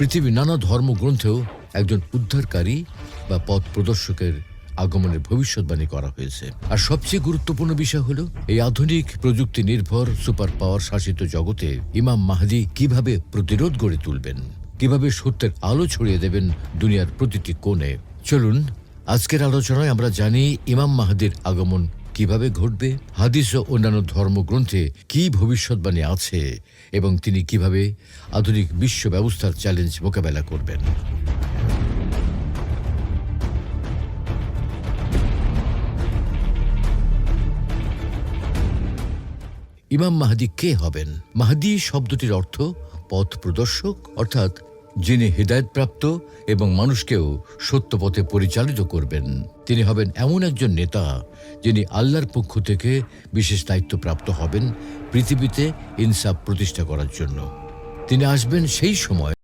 পৃথিবীর নানা ধর্মগ্রন্থেও একজন উদ্ধারকারী বা পথ প্রদর্শকের আগমনের ভবিষ্যৎবাণী করা হয়েছে। আর সবচেয়ে গুরুত্বপূর্ণ বিষয় হলো এই আধুনিক প্রযুক্তি নির্ভর সুপার পাওয়ার শাসিত জগতে ইমাম মাহদী কিভাবে প্রতিরোধ গড়ে তুলবেন, কিভাবে সত্যের আলো ছড়িয়ে দেবেন দুনিয়ার প্রতিটি কোণে। চলুন আজকের আলোচনায় আমরা জানি ইমাম মাহদীর আগমন কিভাবে ঘটবে, হাদিস ও অন্যান্য ধর্মগ্রন্থে কি ভবিষ্যৎবাণী আছে এবং তিনি কিভাবে আধুনিক বিশ্ব ব্যবস্থার চ্যালেঞ্জ মোকাবেলা করবেন। ইমাম মাহদী কে হবেন? মাহদী শব্দটির অর্থ পথ প্রদর্শক, অর্থাৎ যিনি হিদায়াতপ্রাপ্ত এবং মানুষকেও সত্য পথে পরিচালিত করবেন। তিনি হবেন এমন একজন নেতা যিনি আল্লাহর পক্ষ থেকে বিশেষ দায়িত্বপ্রাপ্ত হবেন পৃথিবীতে ইনসাফ প্রতিষ্ঠা করার জন্য। তিনি আসবেন সেই সময়